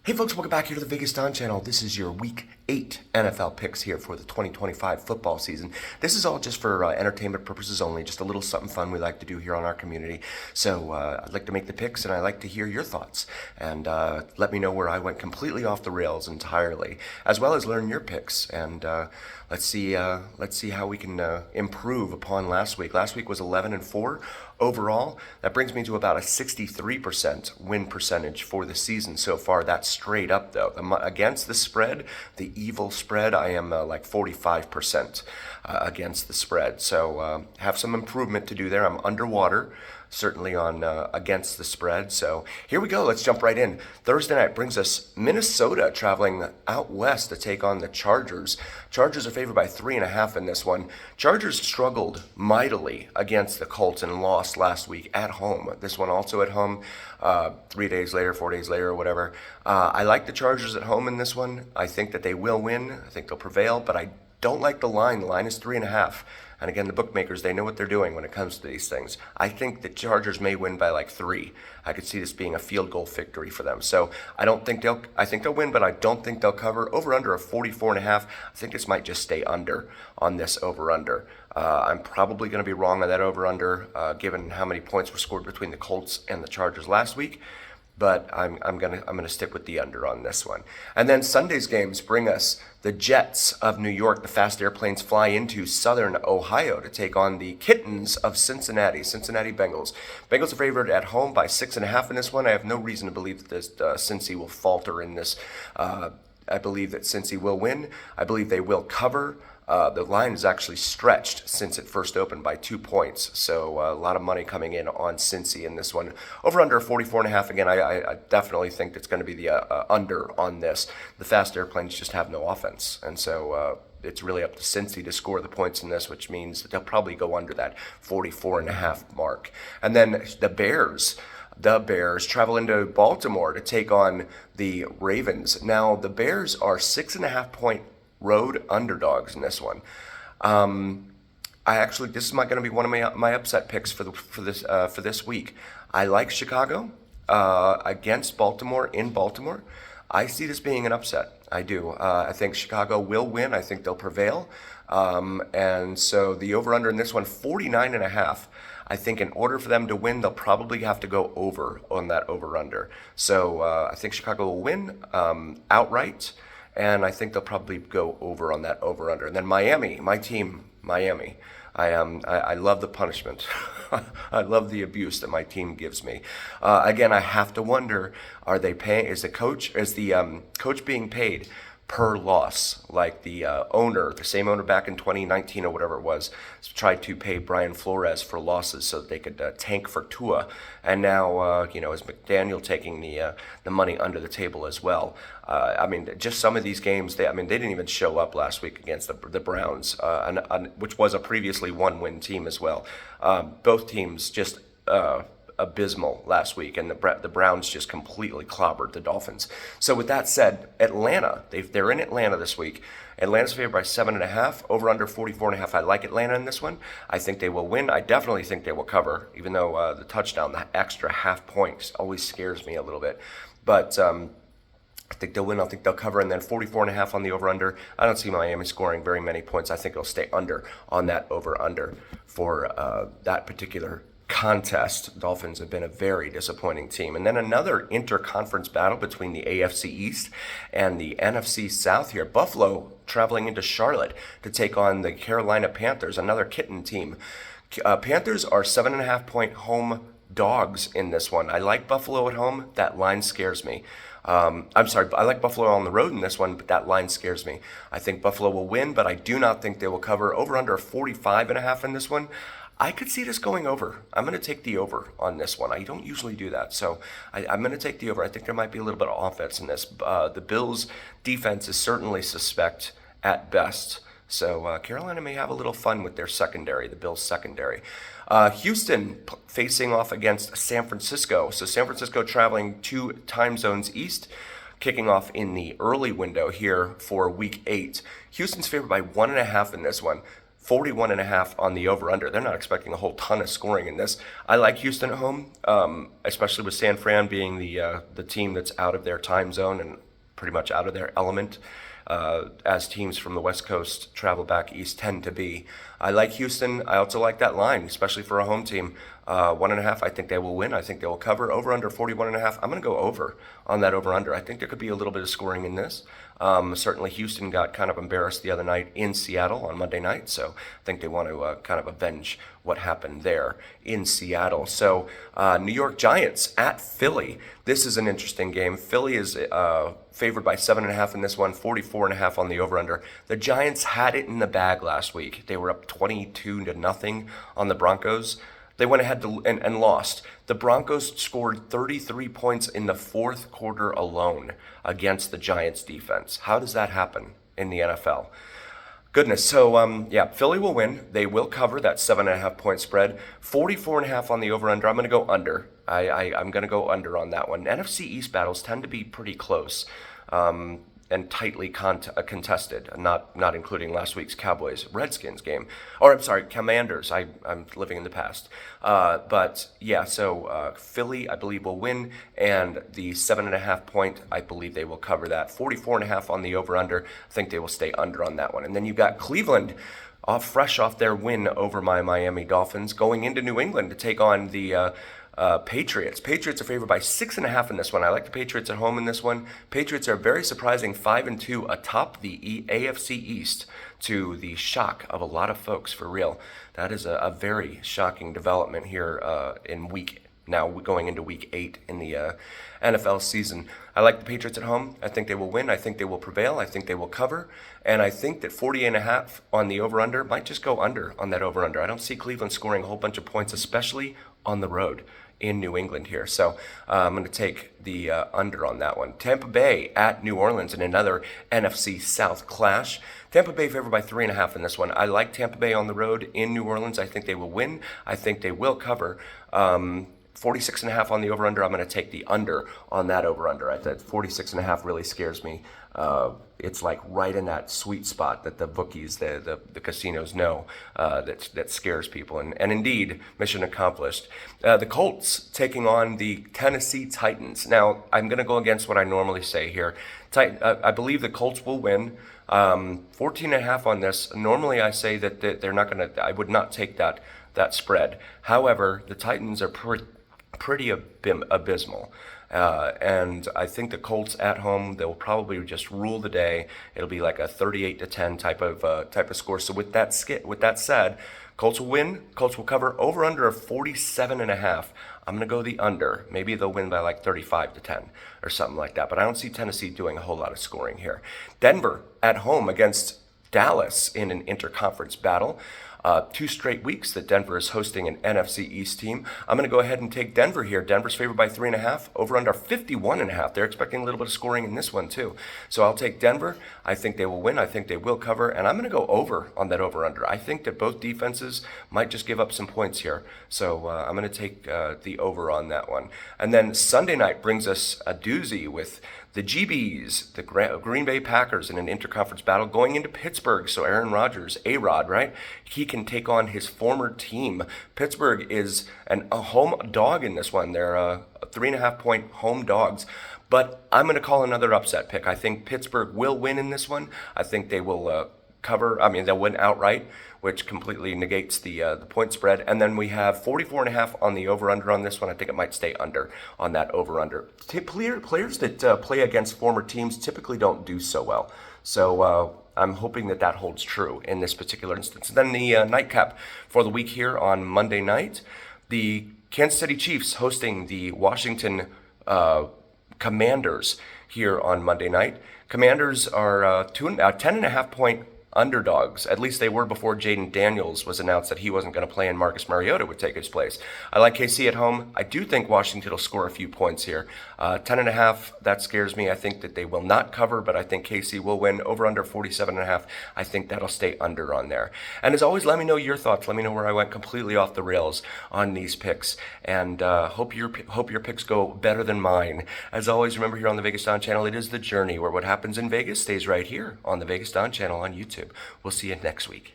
Hey folks, welcome back here to the VegasDon channel. This is your Week 8 NFL picks here for the 2025 football season. This is all just for entertainment purposes only, just a little something fun we like to do here on our community. So I'd like to make the picks and I'd like to hear your thoughts. And let me know where I went completely off the rails entirely, as well as learn your picks. And let's see how we can improve upon last week. Last week was 11-4 overall. That brings me to about a 63% win percentage for the season so far. That's straight up though. Against the spread, the evil spread, I am like 45% against the spread. So have some improvement to do there. I'm underwater certainly on against the spread. So here we go. Let's jump right in. Thursday night brings us Minnesota traveling out west to take on the Chargers. Chargers are favored by 3.5 in this one. Chargers struggled mightily against the Colts and lost last week at home. This one also at home 4 days later, or whatever. I like the Chargers at home in this one. I think that they will win. I think they'll prevail, but I don't like the line. The line is 3.5. And again, the bookmakers, they know what they're doing when it comes to these things. I think the Chargers may win by like 3. I could see this being a field goal victory for them. So I think they'll win, but I don't think they'll cover. Over under of 44.5. I think this might just stay under on this over under. I'm probably going to be wrong on that over under, given how many points were scored between the Colts and the Chargers last week. But I'm gonna stick with the under on this one. And then Sunday's games bring us the Jets of New York. The fast airplanes fly into Southern Ohio to take on the Kittens of Cincinnati Bengals. Bengals are favored at home by 6.5 in this one. I have no reason to believe that this Cincy will falter in this. I believe that Cincy will win. I believe they will cover. The line is actually stretched since it first opened by 2 points. So a lot of money coming in on Cincy in this one. Over under 44.5. Again, I definitely think it's going to be the under on this. The fast airplanes just have no offense. And so it's really up to Cincy to score the points in this, which means that they'll probably go under that 44.5 mark. And then the Bears travel into Baltimore to take on the Ravens. Now, the Bears are 6.5 point road underdogs in this one. This is going to be one of my upset picks for this week. I like Chicago against Baltimore in Baltimore. I see this being an upset. I do. I think Chicago will win. I think they'll prevail. And so the over-under in this one, 49.5. I think in order for them to win, they'll probably have to go over on that over-under. So I think Chicago will win outright. And I think they'll probably go over on that over-under. And then Miami, my team, Miami. I love the punishment. I love the abuse that my team gives me. Again, I have to wonder: are they paying? Is the coach being paid per loss, like the same owner back in 2019 or whatever it was, tried to pay Brian Flores for losses so that they could tank for Tua, and now is McDaniel taking the money under the table as well? Just some of these games, they didn't even show up last week against the Browns, which was a previously one-win team as well. Both teams just abysmal last week, and the Browns just completely clobbered the Dolphins. So with that said, Atlanta, they're in Atlanta this week. Atlanta's favored by 7.5, over under 44.5. I like Atlanta in this one. I think they will win. I definitely think they will cover, even though the touchdown, the extra half points, always scares me a little bit. But I think they'll win. I think they'll cover. And then 44.5 on the over-under. I don't see Miami scoring very many points. I think it'll stay under on that over-under for that particular contest. Dolphins have been a very disappointing team. And then another interconference battle between the AFC East and the NFC South here. Buffalo traveling into Charlotte to take on the Carolina Panthers, another kitten team. Panthers are 7.5 point home dogs in this one. I like Buffalo at home. That line scares me. I like Buffalo on the road in this one, but that line scares me. I think Buffalo will win, but I do not think they will cover. Over under 45.5 in this one. I could see this going over. I'm going to take the over on this one. I don't usually do that, so I'm going to take the over. I think there might be a little bit of offense in this. The Bills' defense is certainly suspect at best, so Carolina may have a little fun with their secondary, the Bills' secondary. Houston facing off against San Francisco. So San Francisco traveling 2 time zones east, kicking off in the early window here for Week 8. Houston's favored by 1.5 in this one. 41.5 on the over-under. They're not expecting a whole ton of scoring in this. I like Houston at home, especially with San Fran being the team that's out of their time zone and pretty much out of their element, as teams from the West Coast travel back east tend to be. I like Houston. I also like that line, especially for a home team. 1.5, I think they will win. I think they will cover. Over under 41.5. I'm going to go over on that over under. I think there could be a little bit of scoring in this. Certainly Houston got kind of embarrassed the other night in Seattle on Monday night, so I think they want to kind of avenge what happened there in Seattle. So New York Giants at Philly. This is an interesting game. Philly is favored by 7.5 in this one, 44.5 on the over-under. The Giants had it in the bag last week. They were up 22-0 on the Broncos. They went ahead and lost. The Broncos scored 33 points in the fourth quarter alone against the Giants defense. How does that happen in the NFL? Goodness. So, Philly will win. They will cover that 7.5 point spread. 44.5 on the over-under. I'm going to go under. I'm going to go under on that one. NFC East battles tend to be pretty close. And tightly contested, not including last week's Cowboys-Redskins game. Or, I'm sorry, Commanders. I'm living in the past. So Philly, I believe, will win, and the 7.5 point, I believe they will cover that. 44.5 on the over-under. I think they will stay under on that one. And then you've got Cleveland, fresh off their win over my Miami Dolphins, going into New England to take on the Patriots. Patriots are favored by 6.5 in this one. I like the Patriots at home in this one. Patriots are very surprising 5-2 atop the AFC East, to the shock of a lot of folks, for real. That is a very shocking development here now going into week 8 in the NFL season. I like the Patriots at home. I think they will win. I think they will prevail. I think they will cover. And I think that 48.5 on the over-under might just go under on that over-under. I don't see Cleveland scoring a whole bunch of points, especially on the road in New England here. So I'm going to take the under on that one. Tampa Bay at New Orleans in another NFC South clash. Tampa Bay favored by 3.5 in this one. I like Tampa Bay on the road in New Orleans. I think they will win. I think they will cover. 46.5 on the over-under. I'm going to take the under on that over-under. That 46.5 really scares me. It's like right in that sweet spot that the bookies, the casinos know that scares people. And indeed, mission accomplished. The Colts taking on the Tennessee Titans. Now, I'm going to go against what I normally say here. I believe the Colts will win. 14.5 on this. Normally, I say that they're not going to. I would not take that spread. However, the Titans are pretty abysmal. And I think the Colts at home, they'll probably just rule the day. It'll be like a 38-10 type of score. So with that said, Colts will win. Colts will cover. Over under of 47.5. I'm going to go the under. Maybe they'll win by like 35-10 or something like that. But I don't see Tennessee doing a whole lot of scoring here. Denver at home against Dallas in an interconference battle. 2 straight weeks that Denver is hosting an NFC East team. I'm going to go ahead and take Denver here. Denver's favored by 3.5, over under 51.5. They're expecting a little bit of scoring in this one too. So I'll take Denver. I think they will win. I think they will cover. And I'm going to go over on that over under. I think that both defenses might just give up some points here. So I'm going to take the over on that one. And then Sunday night brings us a doozy with the GBs, the Green Bay Packers, in an interconference battle going into Pittsburgh. So Aaron Rodgers, A-Rod, right? He can take on his former team. Pittsburgh is a home dog in this one. They're 3.5 point home dogs. But I'm going to call another upset pick. I think Pittsburgh will win in this one. I think they will cover. I mean, they'll win outright, which completely negates the point spread. And then we have 44.5 on the over-under on this one. I think it might stay under on that over-under. Players that play against former teams typically don't do so well. So I'm hoping that holds true in this particular instance. And then the nightcap for the week here on Monday night, the Kansas City Chiefs hosting the Washington Commanders here on Monday night. Commanders are 10.5 point underdogs. At least they were before Jaden Daniels was announced that he wasn't going to play and Marcus Mariota would take his place. I like KC at home. I do think Washington will score a few points here. 10.5, that scares me. I think that they will not cover, but I think KC will win. Over under 47.5. I think that'll stay under on there. And as always, let me know your thoughts. Let me know where I went completely off the rails on these picks. And hope your picks go better than mine. As always, remember here on the VegasDon channel, it is the journey where what happens in Vegas stays right here on the VegasDon channel on YouTube. We'll see you next week.